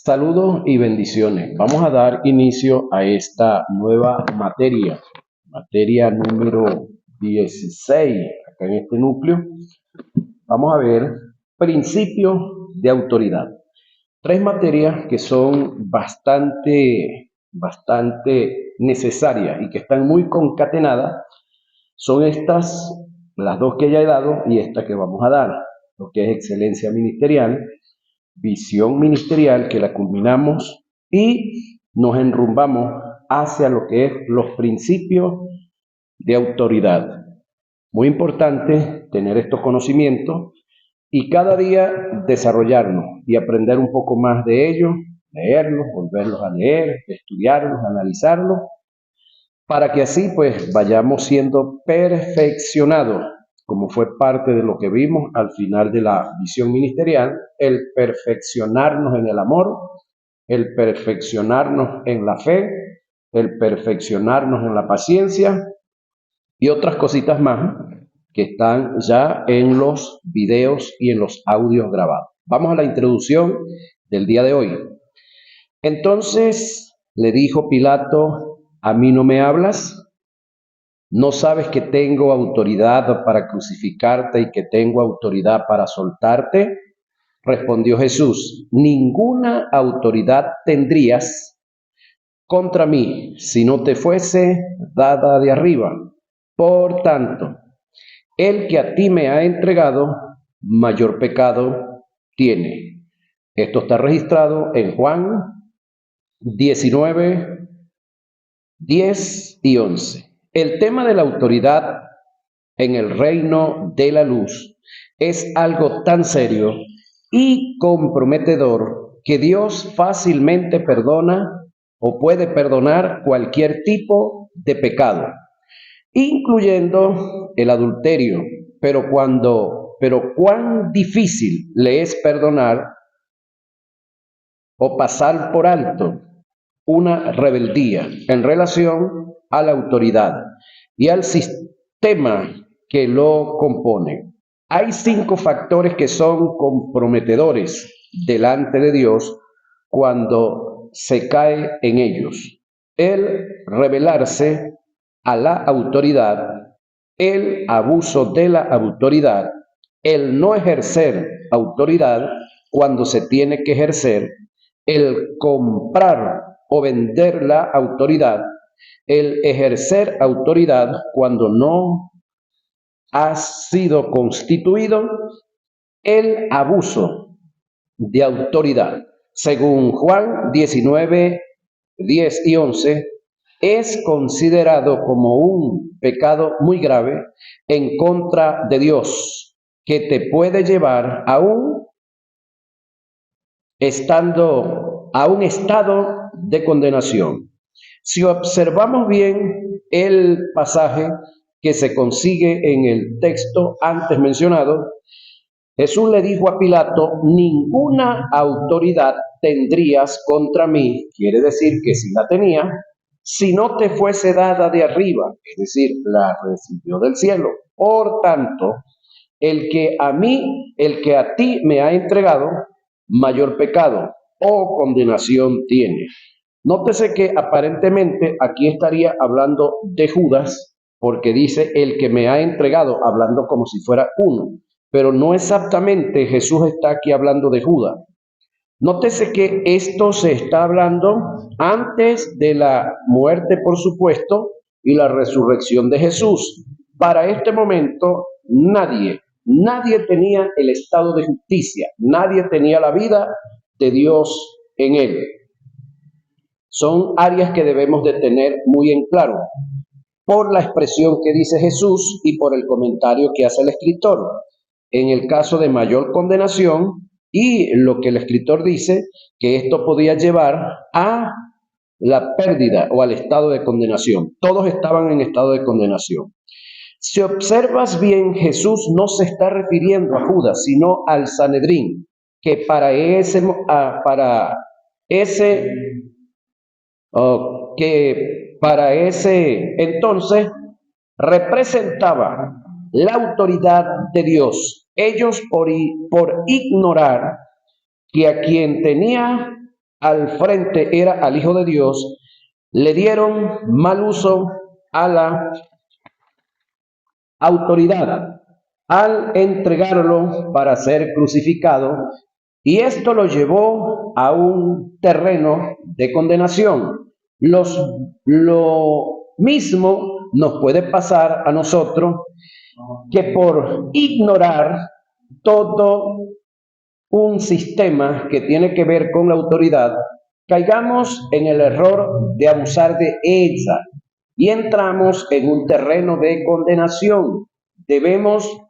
Saludos y bendiciones. Vamos a dar inicio a esta nueva materia número 16, acá en este núcleo. Vamos a ver principios de autoridad. Tres materias que son bastante necesarias y que están muy concatenadas. Son estas, las dos que ya he dado y esta que vamos a dar, lo que es excelencia ministerial, visión ministerial, que la culminamos y nos enrumbamos hacia lo que es los principios de autoridad. Muy importante tener estos conocimientos y cada día desarrollarnos y aprender un poco más de ellos, leerlos, volverlos a leer, estudiarlos, analizarlos, para que así pues vayamos siendo perfeccionados, como fue parte de lo que vimos al final de la visión ministerial, el perfeccionarnos en el amor, el perfeccionarnos en la fe, el perfeccionarnos en la paciencia y otras cositas más que están ya en los videos y en los audios grabados. Vamos a la introducción del día de hoy. Entonces le dijo Pilato: ¿a mí no me hablas? ¿No sabes que tengo autoridad para crucificarte y que tengo autoridad para soltarte? Respondió Jesús: ninguna autoridad tendrías contra mí si no te fuese dada de arriba. Por tanto, el que a ti me ha entregado, mayor pecado tiene. Esto está registrado en Juan 19, 10 y 11. El tema de la autoridad en el reino de la luz es algo tan serio y comprometedor que Dios fácilmente perdona o puede perdonar cualquier tipo de pecado, incluyendo el adulterio. Pero cuán difícil le es perdonar o pasar por alto una rebeldía en relación a la autoridad y al sistema que lo compone. Hay 5 factores que son comprometedores delante de Dios cuando se cae en ellos: el rebelarse a la autoridad, el abuso de la autoridad, el no ejercer autoridad cuando se tiene que ejercer, el comprar o vender la autoridad, el ejercer autoridad cuando no ha sido constituido, el abuso de autoridad. Según Juan 19, 10 y 11, es considerado como un pecado muy grave en contra de Dios, que te puede llevar a un estado de condenación. Si observamos bien el pasaje que se consigue en el texto antes mencionado, Jesús le dijo a Pilato: ninguna autoridad tendrías contra mí. Quiere decir que si la tenía, si no te fuese dada de arriba, es decir, la recibió del cielo. Por tanto, el que a ti me ha entregado, mayor pecado o condenación tiene. Nótese que aparentemente aquí estaría hablando de Judas, porque dice el que me ha entregado, hablando como si fuera uno, pero no exactamente Jesús está aquí hablando de Judas. Nótese que esto se está hablando antes de la muerte, por supuesto, y la resurrección de Jesús. Para este momento, nadie tenía el estado de justicia, nadie tenía la vida de Dios en él. Son áreas que debemos de tener muy en claro por la expresión que dice Jesús y por el comentario que hace el escritor. En el caso de mayor condenación, y lo que el escritor dice, que esto podía llevar a la pérdida o al estado de condenación. Todos estaban en estado de condenación. Si observas bien, Jesús no se está refiriendo a Judas, sino al Sanedrín, que para ese entonces representaba la autoridad de Dios. Ellos por ignorar que a quien tenía al frente era al Hijo de Dios, le dieron mal uso a la autoridad al entregarlo para ser crucificado, y esto lo llevó a un terreno de condenación. Lo mismo nos puede pasar a nosotros, que por ignorar todo un sistema que tiene que ver con la autoridad, caigamos en el error de abusar de ella y entramos en un terreno de condenación. Debemos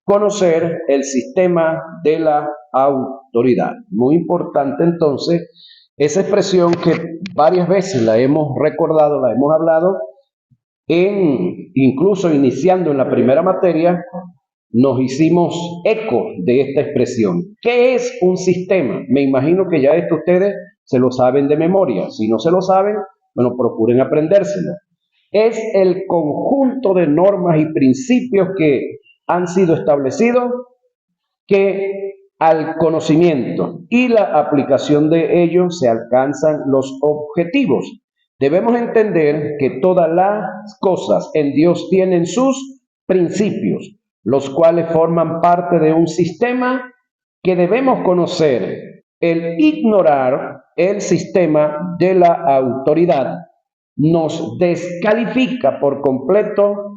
conocer el sistema de la autoridad. Muy importante entonces esa expresión que varias veces la hemos recordado, la hemos hablado, incluso iniciando en la primera materia, nos hicimos eco de esta expresión. ¿Qué es un sistema? Me imagino que ya esto ustedes se lo saben de memoria. Si no se lo saben, bueno, procuren aprendérselo. Es el conjunto de normas y principios que han sido establecidos que al conocimiento y la aplicación de ellos se alcanzan los objetivos. Debemos entender que todas las cosas en Dios tienen sus principios, los cuales forman parte de un sistema que debemos conocer. El ignorar el sistema de la autoridad nos descalifica por completo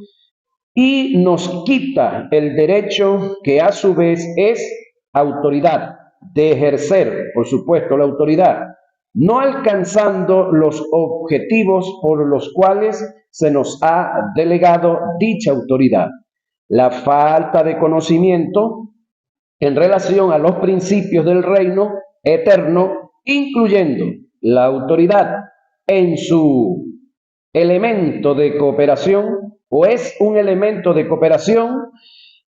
y nos quita el derecho, que a su vez es autoridad, de ejercer, por supuesto, la autoridad, no alcanzando los objetivos por los cuales se nos ha delegado dicha autoridad. La falta de conocimiento en relación a los principios del reino eterno, incluyendo la autoridad en su elemento de cooperación, o es un elemento de cooperación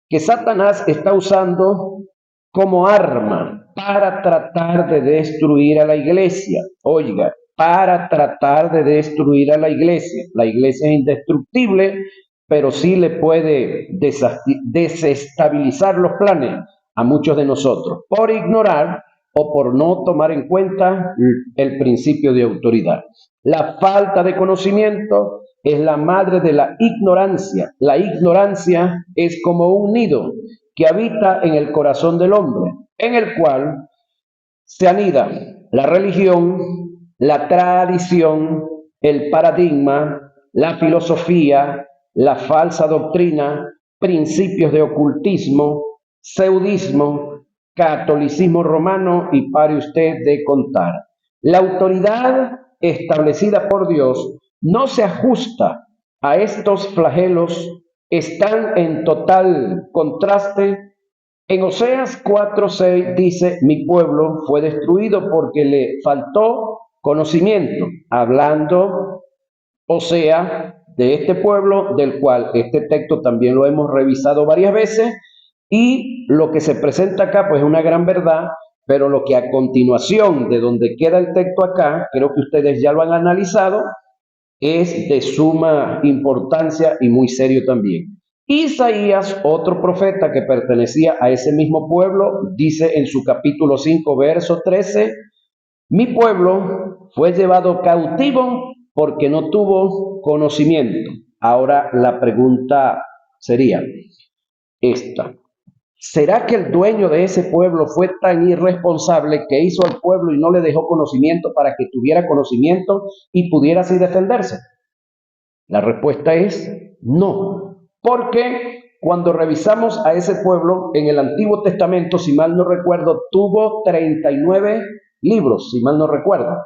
que Satanás está usando como arma para tratar de destruir a la iglesia. Oiga, para tratar de destruir a la iglesia. La iglesia es indestructible, pero sí le puede desestabilizar los planes a muchos de nosotros por ignorar o por no tomar en cuenta el principio de autoridad. La falta de conocimiento es la madre de la ignorancia. La ignorancia es como un nido que habita en el corazón del hombre, en el cual se anida la religión, la tradición, el paradigma, la filosofía, la falsa doctrina, principios de ocultismo, seudismo, catolicismo romano y pare usted de contar. La autoridad establecida por Dios no se ajusta a estos flagelos, están en total contraste. En Oseas 4:6 dice: mi pueblo fue destruido porque le faltó conocimiento, hablando Osea de este pueblo, del cual este texto también lo hemos revisado varias veces, y lo que se presenta acá pues es una gran verdad, pero lo que a continuación de donde queda el texto acá, creo que ustedes ya lo han analizado, es de suma importancia y muy serio también. Isaías, otro profeta que pertenecía a ese mismo pueblo, dice en su capítulo 5, verso 13, mi pueblo fue llevado cautivo porque no tuvo conocimiento. Ahora la pregunta sería esta: ¿será que el dueño de ese pueblo fue tan irresponsable que hizo al pueblo y no le dejó conocimiento para que tuviera conocimiento y pudiera así defenderse? La respuesta es no, porque cuando revisamos a ese pueblo en el Antiguo Testamento, si mal no recuerdo, tuvo 39 libros, si mal no recuerdo.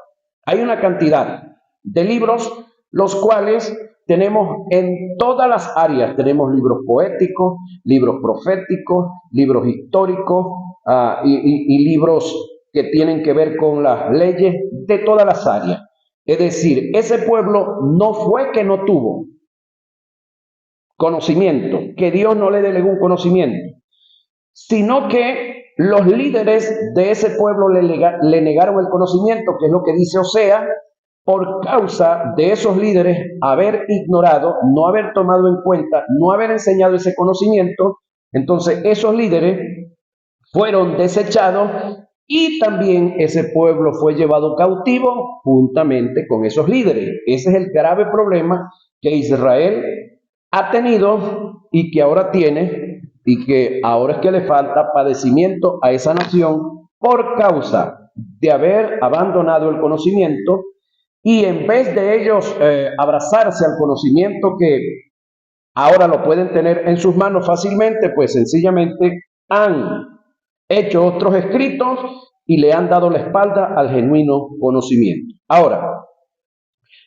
Hay una cantidad de libros, los cuales tenemos en todas las áreas. Tenemos libros poéticos, libros proféticos, libros históricos y libros que tienen que ver con las leyes de todas las áreas. Es decir, ese pueblo no fue que no tuvo conocimiento, que Dios no le delegó un conocimiento, sino que los líderes de ese pueblo le negaron el conocimiento, que es lo que dice Osea, por causa de esos líderes haber ignorado, no haber tomado en cuenta, no haber enseñado ese conocimiento. Entonces esos líderes fueron desechados y también ese pueblo fue llevado cautivo juntamente con esos líderes. Ese es el grave problema que Israel ha tenido y que ahora tiene, y que ahora es que le falta padecimiento a esa nación por causa de haber abandonado el conocimiento, y en vez de ellos abrazarse al conocimiento que ahora lo pueden tener en sus manos fácilmente, pues sencillamente han hecho otros escritos y le han dado la espalda al genuino conocimiento. Ahora,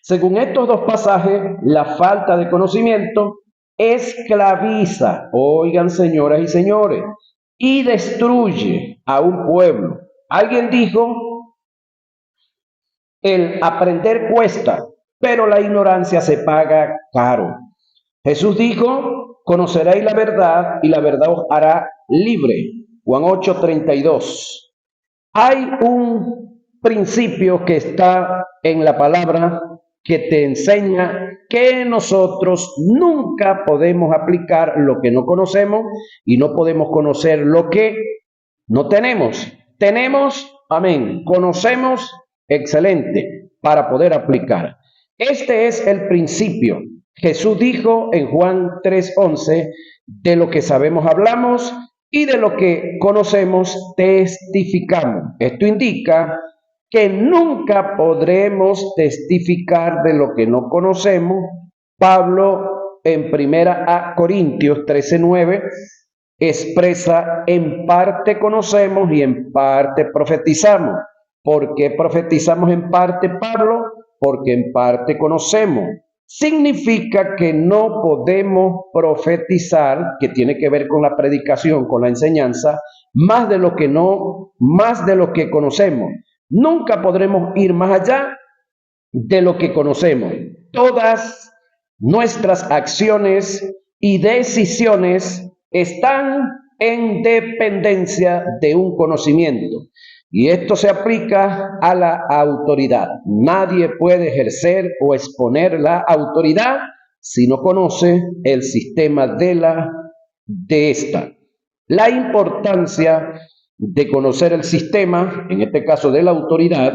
según estos dos pasajes, la falta de conocimiento esclaviza, oigan señoras y señores, y destruye a un pueblo. Alguien dijo, el aprender cuesta, pero la ignorancia se paga caro. Jesús dijo, conoceréis la verdad y la verdad os hará libre. Juan 8:32. Hay un principio que está en la palabra que te enseña que nosotros nunca podemos aplicar lo que no conocemos y no podemos conocer lo que no tenemos. Tenemos, amén, conocemos, excelente, para poder aplicar. Este es el principio. Jesús dijo en Juan 3:11, de lo que sabemos hablamos y de lo que conocemos testificamos. Esto indica que nunca podremos testificar de lo que no conocemos. Pablo en 1 Corintios 13:9 expresa, en parte conocemos y en parte profetizamos. ¿Por qué profetizamos en parte, Pablo? Porque en parte conocemos. Significa que no podemos profetizar, que tiene que ver con la predicación, con la enseñanza, más de lo que conocemos. Nunca podremos ir más allá de lo que conocemos. Todas nuestras acciones y decisiones están en dependencia de un conocimiento. Y esto se aplica a la autoridad. Nadie puede ejercer o exponer la autoridad si no conoce el sistema de esta. La importancia de conocer el sistema, en este caso de la autoridad,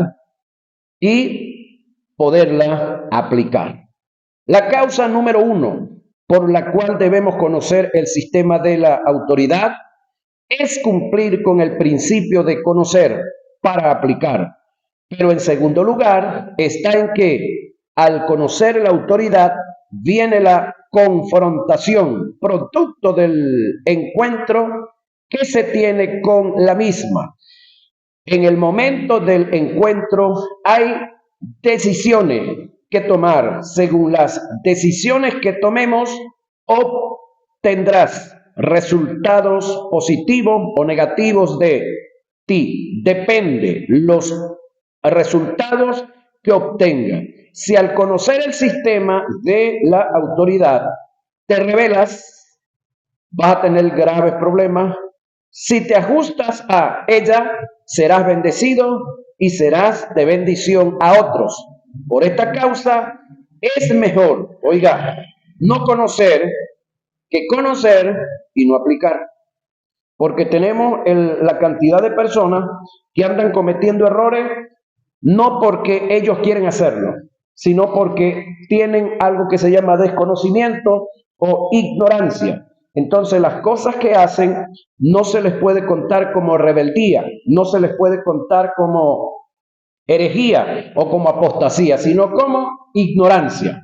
y poderla aplicar. La causa número 1 por la cual debemos conocer el sistema de la autoridad es cumplir con el principio de conocer para aplicar. Pero en segundo lugar está en que al conocer la autoridad viene la confrontación, producto del encuentro que se tiene con la misma. En el momento del encuentro hay decisiones que tomar. Según las decisiones que tomemos, obtendrás resultados positivos o negativos de ti. Depende los resultados que obtengan. Si al conocer el sistema de la autoridad te rebelas, vas a tener graves problemas. Si te ajustas a ella, serás bendecido y serás de bendición a otros. Por esta causa es mejor, oiga, no conocer que conocer y no aplicar. Porque tenemos la cantidad de personas que andan cometiendo errores no porque ellos quieren hacerlo, sino porque tienen algo que se llama desconocimiento o ignorancia. Entonces las cosas que hacen no se les puede contar como rebeldía, no se les puede contar como herejía o como apostasía, sino como ignorancia.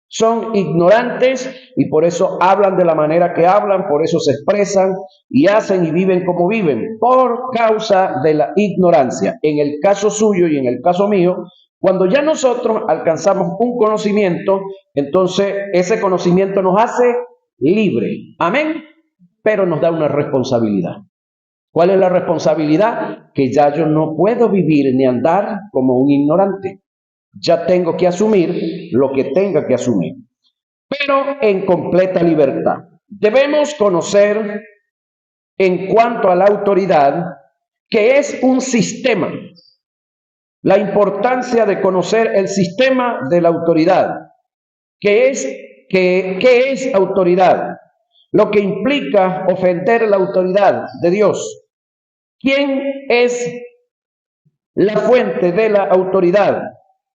Son ignorantes y por eso hablan de la manera que hablan, por eso se expresan y hacen y viven como viven, por causa de la ignorancia. En el caso suyo y en el caso mío, cuando ya nosotros alcanzamos un conocimiento, entonces ese conocimiento nos hace libre. Amén. Pero nos da una responsabilidad. ¿Cuál es la responsabilidad? Que ya yo no puedo vivir ni andar como un ignorante. Ya tengo que asumir lo que tenga que asumir, pero en completa libertad. Debemos conocer en cuanto a la autoridad, que es un sistema. La importancia de conocer el sistema de la autoridad. ¿Qué es autoridad? Lo que implica ofender la autoridad de Dios. ¿Quién es la fuente de la autoridad.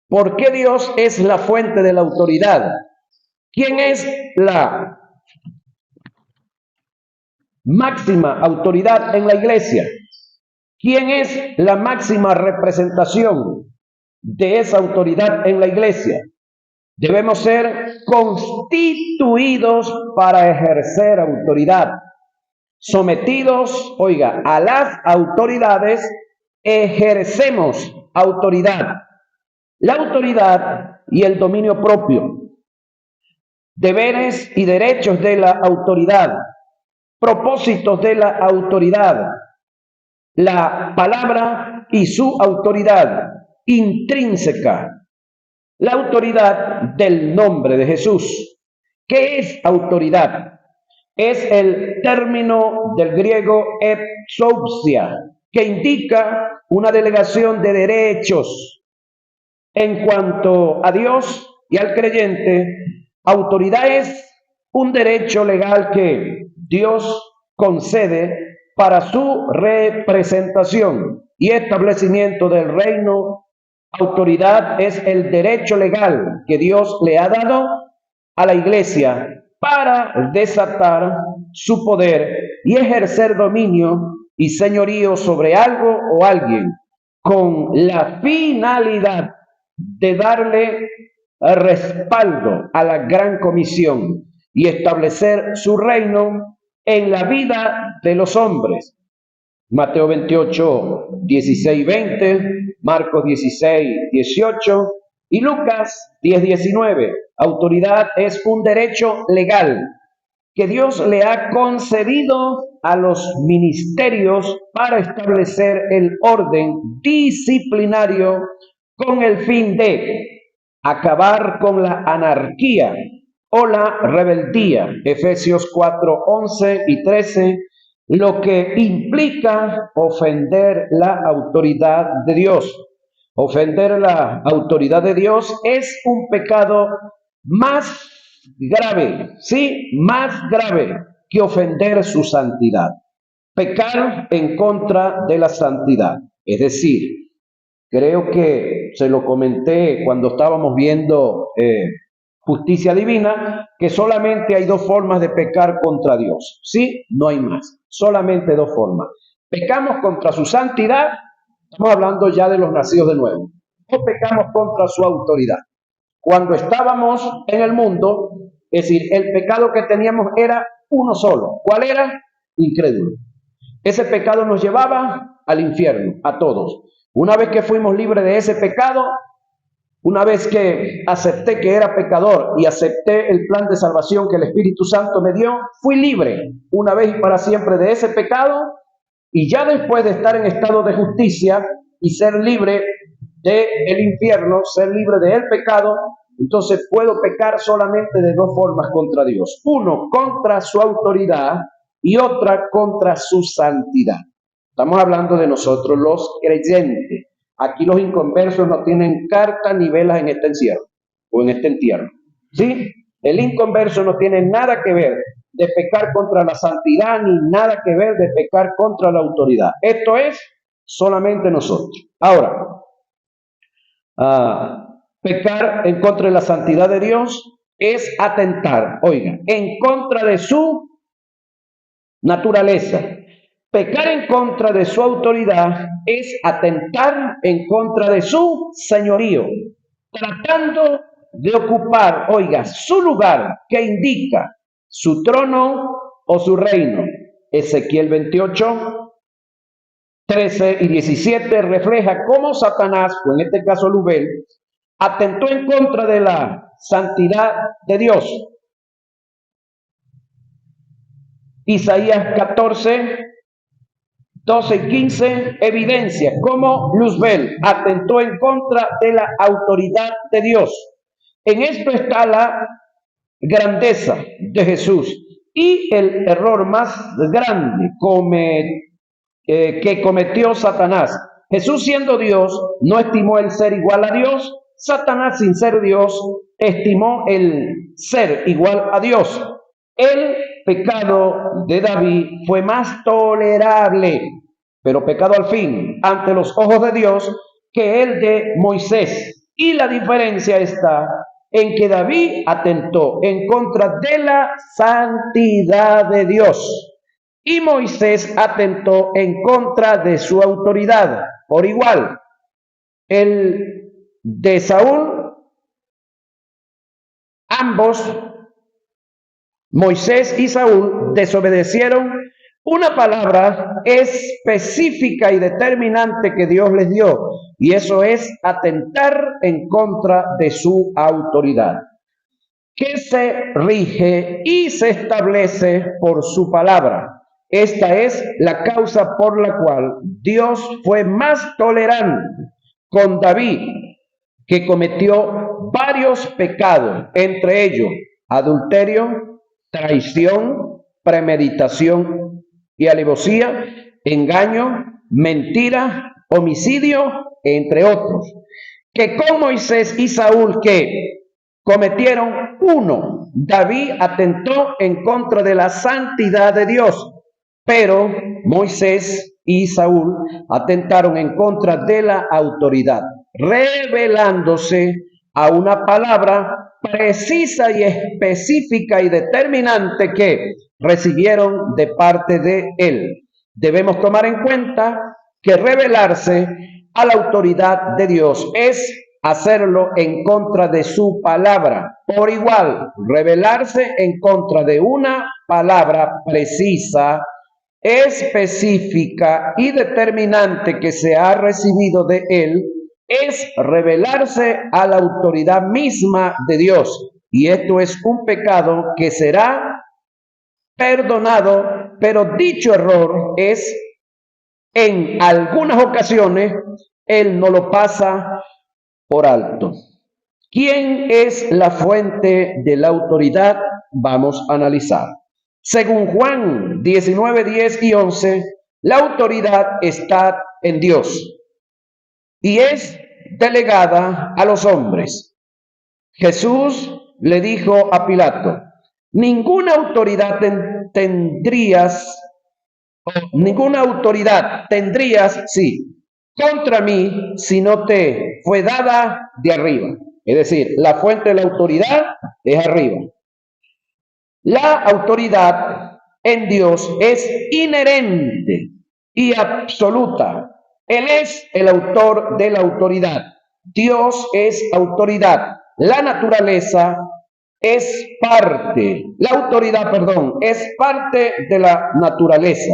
¿Por qué Dios es la fuente de la autoridad? ¿Quién es la máxima autoridad en la iglesia? ¿Quién es la máxima representación de esa autoridad en la iglesia? Debemos ser constituidos para ejercer autoridad, sometidos, oiga, a las autoridades, ejercemos autoridad. La autoridad y el dominio propio, deberes y derechos de la autoridad, propósitos de la autoridad, la palabra y su autoridad intrínseca, la autoridad del nombre de Jesús. ¿Qué es autoridad? Es el término del griego exousia, que indica una delegación de derechos. En cuanto a Dios y al creyente, autoridad es un derecho legal que Dios concede para su representación y establecimiento del reino. Autoridad es el derecho legal que Dios le ha dado a la iglesia para desatar su poder y ejercer dominio y señorío sobre algo o alguien, con la finalidad de darle respaldo a la gran comisión y establecer su reino en la vida de los hombres. Mateo 28, 16, 20, Marcos 16, 18 y Lucas 10, 19. Autoridad es un derecho legal que Dios le ha concedido a los ministerios para establecer el orden disciplinario con el fin de acabar con la anarquía o la rebeldía. Efesios 4, 11 y 13, lo que implica ofender la autoridad de Dios. Ofender la autoridad de Dios es un pecado más grave, sí, más grave que ofender su santidad. Pecar en contra de la santidad. Es decir, creo que se lo comenté cuando estábamos viendo Justicia Divina, que solamente hay dos formas de pecar contra Dios. Sí, no hay más. Solamente dos formas. Pecamos contra su santidad, estamos hablando ya de los nacidos de nuevo, o pecamos contra su autoridad. Cuando estábamos en el mundo, es decir, el pecado que teníamos era uno solo. ¿Cuál era? Incrédulo. Ese pecado nos llevaba al infierno, a todos. Una vez que fuimos libres de ese pecado, una vez que acepté que era pecador y acepté el plan de salvación que el Espíritu Santo me dio, fui libre una vez y para siempre de ese pecado, y ya después de estar en estado de justicia y ser libre del infierno, ser libre del pecado, entonces puedo pecar solamente de dos formas contra Dios. Uno, contra su autoridad, y otra contra su santidad. Estamos hablando de nosotros los creyentes. Aquí los inconversos no tienen carta ni velas en este encierro o en este entierro. ¿Sí? El inconverso no tiene nada que ver de pecar contra la santidad ni nada que ver de pecar contra la autoridad. Esto es solamente nosotros. Ahora, pecar en contra de la santidad de Dios es atentar, oiga, en contra de su naturaleza. Pecar en contra de su autoridad es atentar en contra de su señorío, tratando de ocupar, oiga, su lugar que indica su trono o su reino. Ezequiel 28, 13 y 17 refleja cómo Satanás, o en este caso Luzbel, atentó en contra de la santidad de Dios. Isaías 14, 12 y 15 evidencia cómo Luzbel atentó en contra de la autoridad de Dios. En esto está la grandeza de Jesús y el error más grande que cometió Satanás. Jesús, siendo Dios, no estimó el ser igual a Dios. Satanás, sin ser Dios, estimó el ser igual a Dios. El pecado de David fue más tolerable, pero pecado al fin ante los ojos de Dios, que el de Moisés. Y la diferencia está en que David atentó en contra de la santidad de Dios y Moisés atentó en contra de su autoridad. Por igual, el de Saúl, ambos, Moisés y Saúl, desobedecieron una palabra específica y determinante que Dios les dio, y eso es atentar en contra de su autoridad, que se rige y se establece por su palabra. Esta es la causa por la cual Dios fue más tolerante con David, que cometió varios pecados, entre ellos adulterio, traición, premeditación y alevosía, engaño, mentira, homicidio, entre otros, que con Moisés y Saúl que cometieron uno. David atentó en contra de la santidad de Dios, pero Moisés y Saúl atentaron en contra de la autoridad, revelándose a una palabra precisa y específica y determinante que recibieron de parte de él. Debemos tomar en cuenta que revelarse a la autoridad de Dios es hacerlo en contra de su palabra. Por igual, rebelarse en contra de una palabra precisa, específica y determinante que se ha recibido de él, es rebelarse a la autoridad misma de Dios. Y esto es un pecado que será perdonado, pero dicho error es, en algunas ocasiones, él no lo pasa por alto. ¿Quién es la fuente de la autoridad? Vamos a analizar. Según Juan 19, 10 y 11, la autoridad está en Dios y es delegada a los hombres. Jesús le dijo a Pilato: ninguna autoridad tendrías, sí, contra mí, si no te fue dada de arriba. Es decir, la fuente de la autoridad es arriba. La autoridad en Dios es inherente y absoluta. Él es el autor de la autoridad. Dios es autoridad. La naturaleza es parte, la autoridad, es parte de la naturaleza,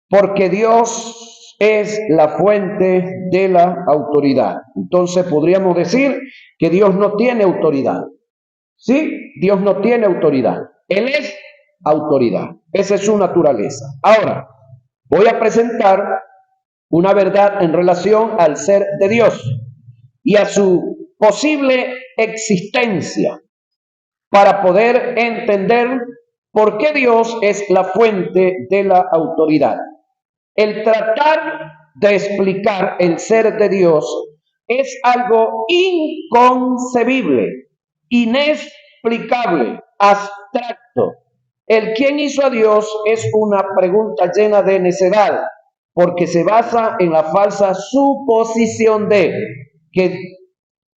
porque Dios es la fuente de la autoridad. Entonces podríamos decir que Dios no tiene autoridad. ¿Sí? Dios no tiene autoridad. Él es autoridad. Esa es su naturaleza. Ahora, voy a presentar una verdad en relación al ser de Dios y a su posible existencia para poder entender por qué Dios es la fuente de la autoridad. El tratar de explicar el ser de Dios es algo inconcebible, inexplicable, abstracto. El quién hizo a Dios es una pregunta llena de necedad, porque se basa en la falsa suposición de que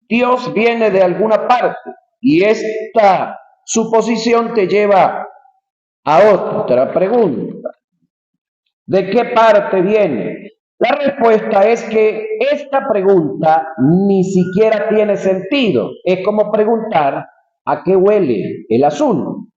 Dios viene de alguna parte, y esta suposición te lleva a otra pregunta. ¿De qué parte viene? La respuesta es que esta pregunta ni siquiera tiene sentido. Es como preguntar a qué huele el azul.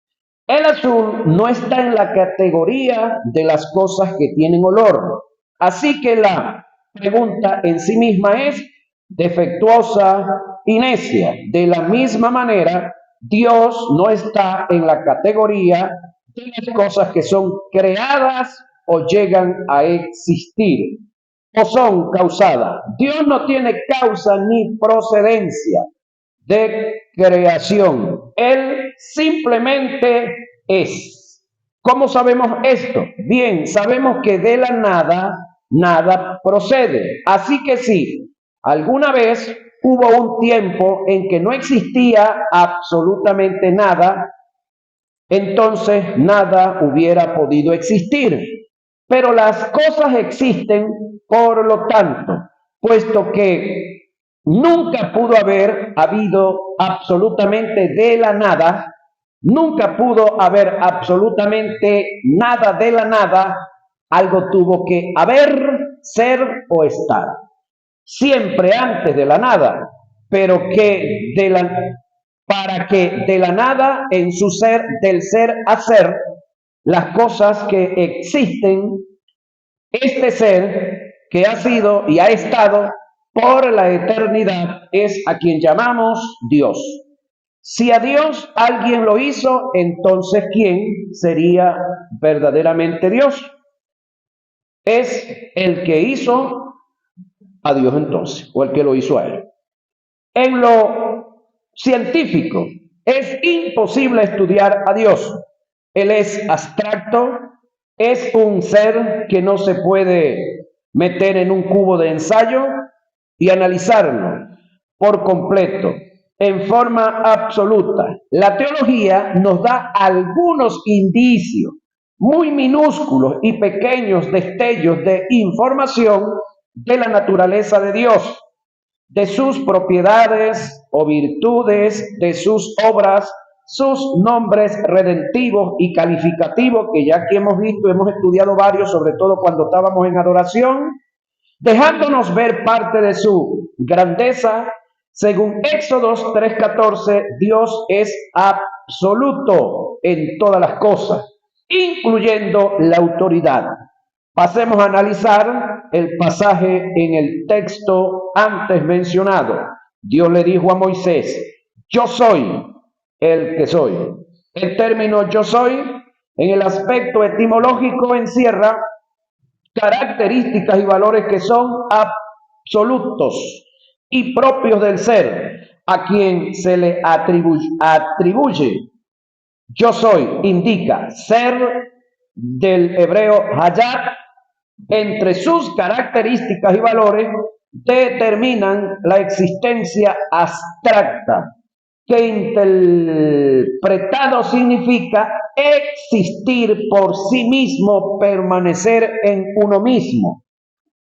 El azul no está en la categoría de las cosas que tienen olor. Así que la pregunta en sí misma es defectuosa y necia. De la misma manera, Dios no está en la categoría de las cosas que son creadas o llegan a existir o son causadas. Dios no tiene causa ni procedencia de creación. Él simplemente es. ¿Cómo sabemos esto? Bien, sabemos que de la nada, nada procede. Así que sí, alguna vez hubo un tiempo en que no existía absolutamente nada, entonces nada hubiera podido existir. Pero las cosas existen, por lo tanto, puesto que nunca pudo haber habido absolutamente de la nada, nunca pudo haber absolutamente nada de la nada, algo tuvo que haber, ser o estar. Siempre antes de la nada, pero que para que de la nada en su ser, del ser a ser, las cosas que existen, este ser que ha sido y ha estado por la eternidad es a quien llamamos Dios. Si a Dios alguien lo hizo, entonces ¿quién sería verdaderamente Dios? Es el que hizo a Dios entonces, o el que lo hizo a él. En lo científico, es imposible estudiar a Dios. Él es abstracto, es un ser que no se puede meter en un cubo de ensayo y analizarlo por completo, en forma absoluta. La teología nos da algunos indicios muy minúsculos y pequeños destellos de información de la naturaleza de Dios, de sus propiedades o virtudes, de sus obras, sus nombres redentivos y calificativos, que ya aquí hemos visto, hemos estudiado varios, sobre todo cuando estábamos en adoración, dejándonos ver parte de su grandeza. Según Éxodos 3:14, Dios es absoluto en todas las cosas, incluyendo la autoridad. Pasemos a analizar el pasaje en el texto antes mencionado. Dios le dijo a Moisés, yo soy el que soy. El término yo soy, en el aspecto etimológico, encierra características y valores que son absolutos y propios del ser, a quien se le atribuye. Yo soy indica ser del hebreo hayat. Entre sus características y valores determinan la existencia abstracta, que interpretado significa existir por sí mismo, permanecer en uno mismo,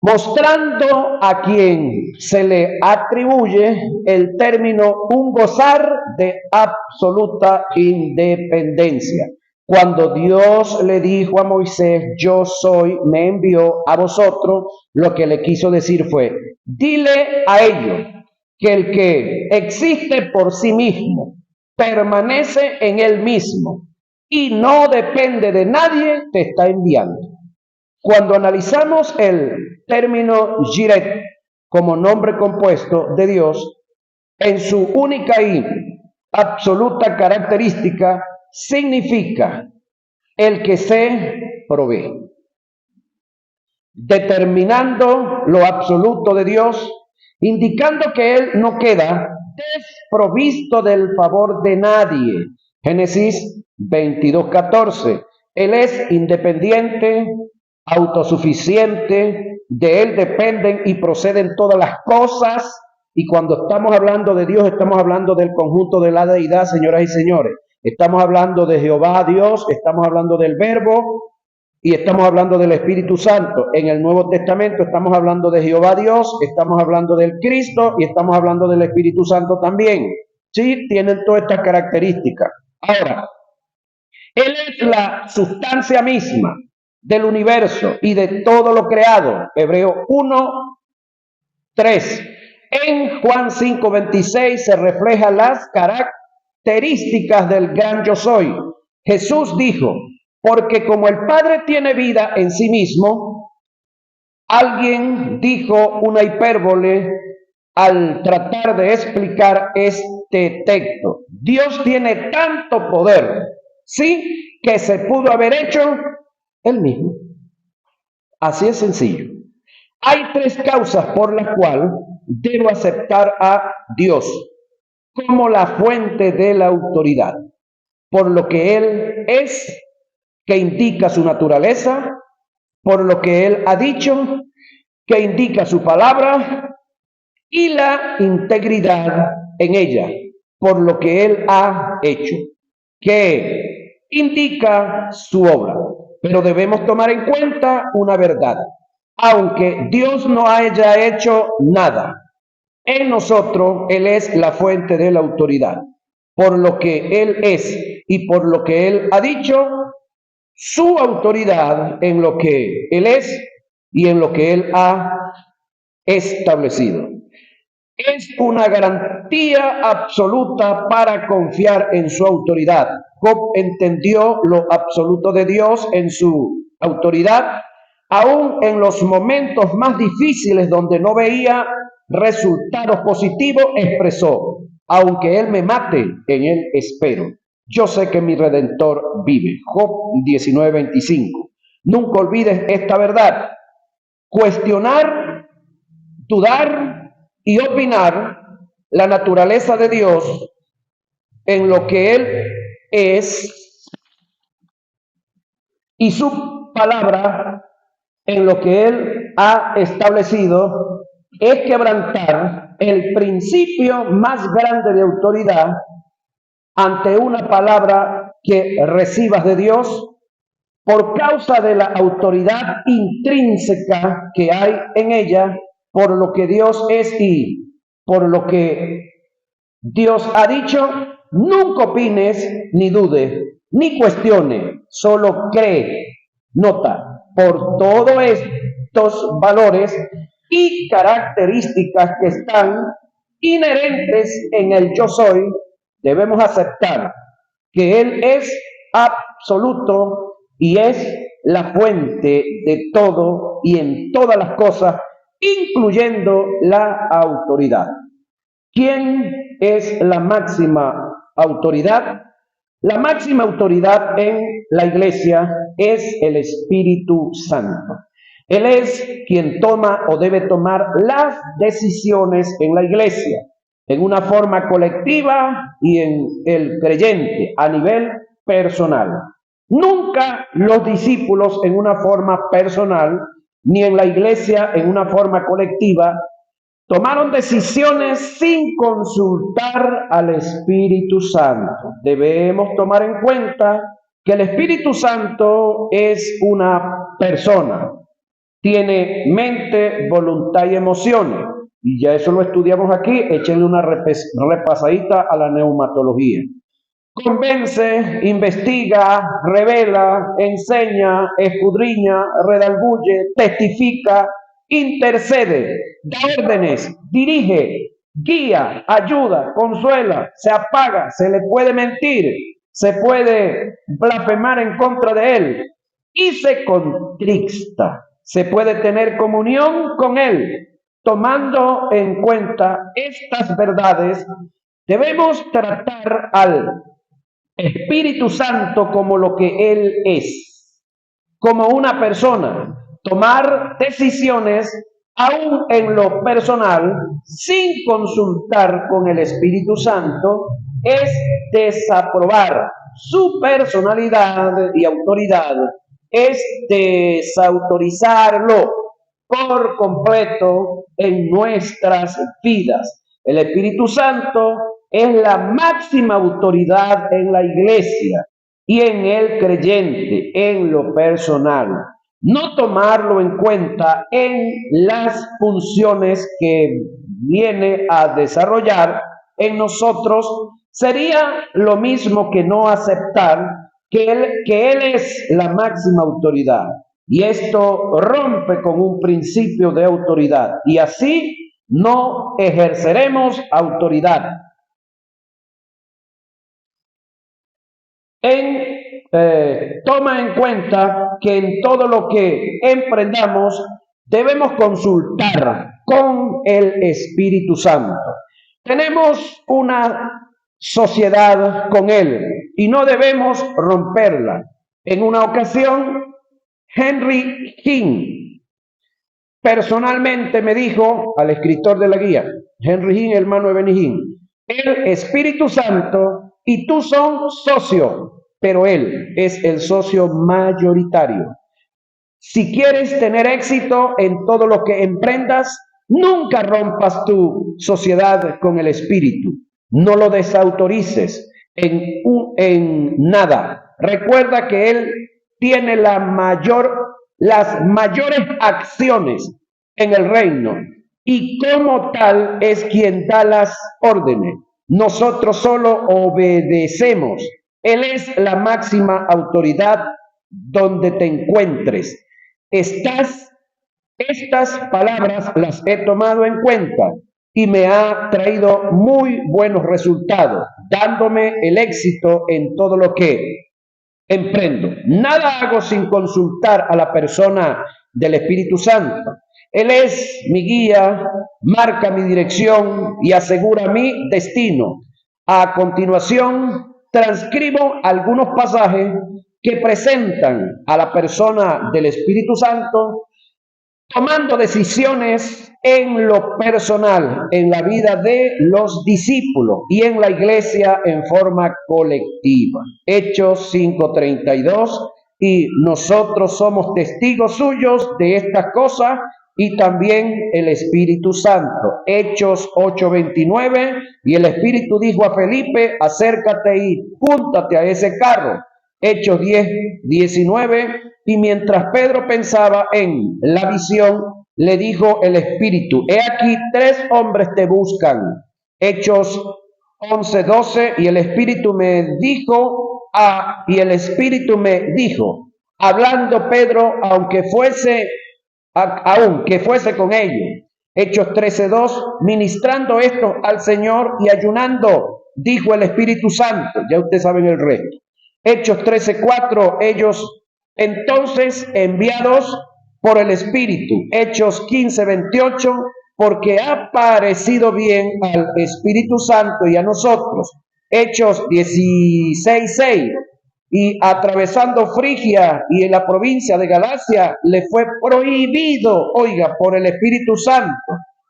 mostrando a quien se le atribuye el término un gozar de absoluta independencia. Cuando Dios le dijo a Moisés, yo soy, me envió a vosotros, lo que le quiso decir fue, dile a ellos que el que existe por sí mismo, permanece en él mismo y no depende de nadie, te está enviando. Cuando analizamos el término Jiret como nombre compuesto de Dios, en su única y absoluta característica, significa el que se provee, determinando lo absoluto de Dios, indicando que Él no queda desprovisto del favor de nadie. Génesis 22:14. Él es independiente, autosuficiente, de Él dependen y proceden todas las cosas. Y cuando estamos hablando de Dios, estamos hablando del conjunto de la deidad, señoras y señores. Estamos hablando de Jehová Dios, estamos hablando del Verbo y estamos hablando del Espíritu Santo. En el Nuevo Testamento estamos hablando de Jehová Dios, estamos hablando del Cristo y estamos hablando del Espíritu Santo también. Sí, tienen todas estas características. Ahora, Él es la sustancia misma del universo y de todo lo creado. Hebreo 1:3. En Juan 5:26 se reflejan las características del gran yo soy. Jesús dijo, porque como el Padre tiene vida en sí mismo, alguien dijo una hipérbole al tratar de explicar este texto. Dios tiene tanto poder, sí, que se pudo haber hecho Él mismo. Así es sencillo. Hay tres causas por las cuales debo aceptar a Dios como la fuente de la autoridad. Por lo que Él es, que indica su naturaleza, por lo que Él ha dicho, que indica su palabra, y la integridad en ella, por lo que Él ha hecho, que indica su obra. Pero debemos tomar en cuenta una verdad. aunque Dios no haya hecho nada. En nosotros, Él es la fuente de la autoridad. Por lo que Él es y por lo que Él ha dicho, su autoridad en lo que Él es y en lo que Él ha establecido. Es una garantía absoluta para confiar en su autoridad. Job entendió lo absoluto de Dios en su autoridad, aún en los momentos más difíciles donde no veía resultados positivos, expresó: aunque Él me mate, en Él espero. Yo sé que mi Redentor vive. Job 19:25. Nunca olvides esta verdad. Cuestionar, dudar y opinar la naturaleza de Dios en lo que Él es y su palabra en lo que Él ha establecido es quebrantar el principio más grande de autoridad ante una palabra que recibas de Dios por causa de la autoridad intrínseca que hay en ella, por lo que Dios es y por lo que Dios ha dicho. Nunca opines, ni dude, ni cuestione, solo cree. Nota, por todos estos valores y características que están inherentes en el yo soy, debemos aceptar que Él es absoluto y es la fuente de todo y en todas las cosas, incluyendo la autoridad. ¿Quién es la máxima autoridad? La máxima autoridad en la iglesia es el Espíritu Santo. Él es quien toma o debe tomar las decisiones en la iglesia, en una forma colectiva y en el creyente a nivel personal. Nunca los discípulos en una forma personal, ni en la iglesia en una forma colectiva, tomaron decisiones sin consultar al Espíritu Santo. Debemos tomar en cuenta que el Espíritu Santo es una persona. Tiene mente, voluntad y emociones. Y ya eso lo estudiamos aquí. Échenle una repasadita a la neumatología. Convence, investiga, revela, enseña, escudriña, redarguye, testifica, intercede, da órdenes, dirige, guía, ayuda, consuela, se apaga, se le puede mentir, se puede blasfemar en contra de él y se contrista. Se puede tener comunión con él. Tomando en cuenta estas verdades, debemos tratar al Espíritu Santo como lo que Él es, como una persona. Tomar decisiones aún en lo personal sin consultar con el Espíritu Santo es desaprobar su personalidad y autoridad, es desautorizarlo por completo en nuestras vidas. El Espíritu Santo es la máxima autoridad en la iglesia y en el creyente, en lo personal. No tomarlo en cuenta en las funciones que viene a desarrollar en nosotros sería lo mismo que no aceptar que él es la máxima autoridad. Y esto rompe con un principio de autoridad y así no ejerceremos autoridad. Toma en cuenta que en todo lo que emprendamos debemos consultar con el Espíritu Santo. Tenemos una sociedad con Él y no debemos romperla. En una ocasión, Henry Hinn personalmente me dijo al escritor de la guía, Henry Hinn, hermano de Benny Hinn, el Espíritu Santo y tú son socios, pero Él es el socio mayoritario. Si quieres tener éxito en todo lo que emprendas, nunca rompas tu sociedad con el Espíritu. No lo desautorices en nada. Recuerda que Él tiene la mayor las mayores acciones en el reino y como tal es quien da las órdenes. Nosotros solo obedecemos. Él es la máxima autoridad donde te encuentres. Estas palabras las he tomado en cuenta y me ha traído muy buenos resultados, dándome el éxito en todo lo que emprendo. Nada hago sin consultar a la persona del Espíritu Santo. Él es mi guía, marca mi dirección y asegura mi destino. A continuación, transcribo algunos pasajes que presentan a la persona del Espíritu Santo tomando decisiones en lo personal, en la vida de los discípulos y en la iglesia en forma colectiva. Hechos 5:32, y nosotros somos testigos suyos de estas cosas y también el Espíritu Santo. Hechos 8:29, y el Espíritu dijo a Felipe, acércate y júntate a ese carro. Hechos 10:19, y mientras Pedro pensaba en la visión, le dijo el Espíritu, he aquí 3 hombres te buscan. Hechos 11:12, y el Espíritu me dijo, hablando Pedro, aunque fuese con ellos. Hechos 13:2, ministrando esto al Señor y ayunando, dijo el Espíritu Santo. Ya ustedes saben el resto. Hechos 13:4, ellos entonces enviados por el Espíritu. Hechos 15:28, porque ha parecido bien al Espíritu Santo y a nosotros. Hechos 16:6, y atravesando Frigia y en la provincia de Galacia, le fue prohibido, por el Espíritu Santo,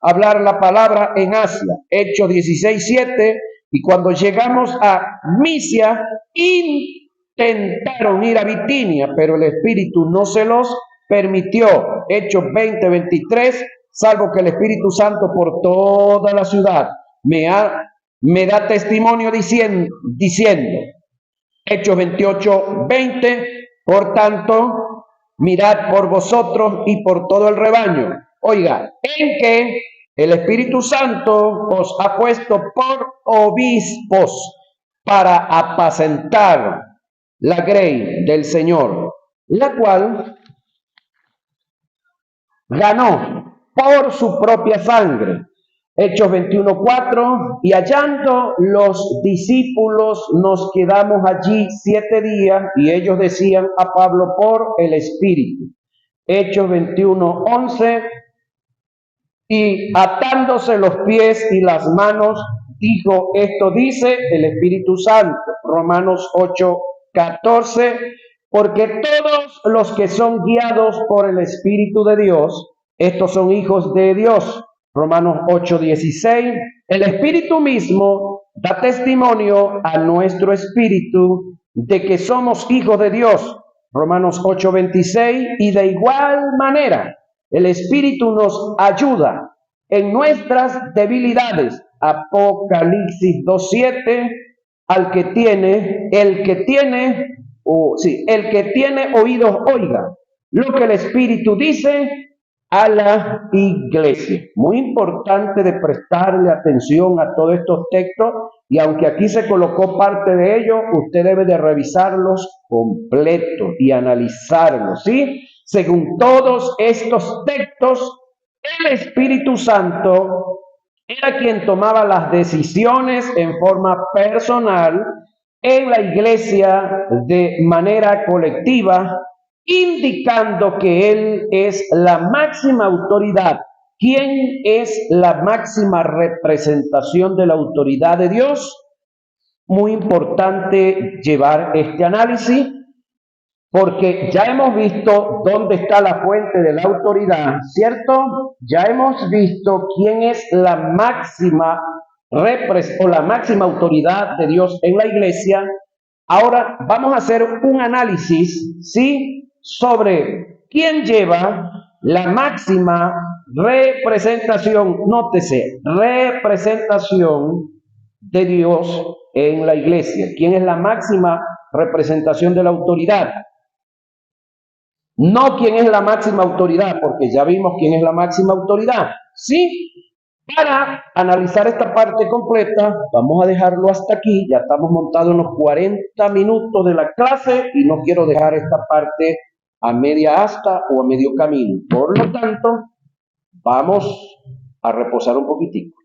hablar la palabra en Asia. Hechos 16:7, y cuando llegamos a Misia, intentaron ir a Bitinia, pero el Espíritu no se los permitió. Hechos 20:23, salvo que el Espíritu Santo por toda la ciudad me da testimonio diciendo. Hechos 28:20, por tanto, mirad por vosotros y por todo el rebaño. Oiga, en que el Espíritu Santo os ha puesto por obispos para apacentar la grey del Señor, la cual ganó por su propia sangre. Hechos 21:4, y hallando los discípulos nos quedamos allí 7 días, y ellos decían a Pablo por el Espíritu. Hechos 21:11, y atándose los pies y las manos, dijo, esto dice el Espíritu Santo. Romanos 8:14, porque todos los que son guiados por el Espíritu de Dios, estos son hijos de Dios. Romanos 8:16, el Espíritu mismo da testimonio a nuestro espíritu de que somos hijos de Dios. Romanos 8:26, y de igual manera el Espíritu nos ayuda en nuestras debilidades. Apocalipsis 2:7, el que tiene oídos oiga lo que el Espíritu dice a la iglesia. Muy importante de prestarle atención a todos estos textos, y aunque aquí se colocó parte de ellos, usted debe de revisarlos completos y analizarlos, ¿sí? Según todos estos textos, el Espíritu Santo era quien tomaba las decisiones en forma personal en la iglesia de manera colectiva, indicando que Él es la máxima autoridad. ¿Quién es la máxima representación de la autoridad de Dios? Muy importante llevar este análisis, porque ya hemos visto dónde está la fuente de la autoridad, ¿cierto? Ya hemos visto quién es la máxima autoridad de Dios en la iglesia. Ahora vamos a hacer un análisis, ¿sí?, sobre quién lleva la máxima representación, nótese, representación de Dios en la iglesia. ¿Quién es la máxima representación de la autoridad? No quién es la máxima autoridad, porque ya vimos quién es la máxima autoridad. Sí, para analizar esta parte completa, vamos a dejarlo hasta aquí. Ya estamos montados en los 40 minutos de la clase y no quiero dejar esta parte a media asta o a medio camino. Por lo tanto, vamos a reposar un poquitico.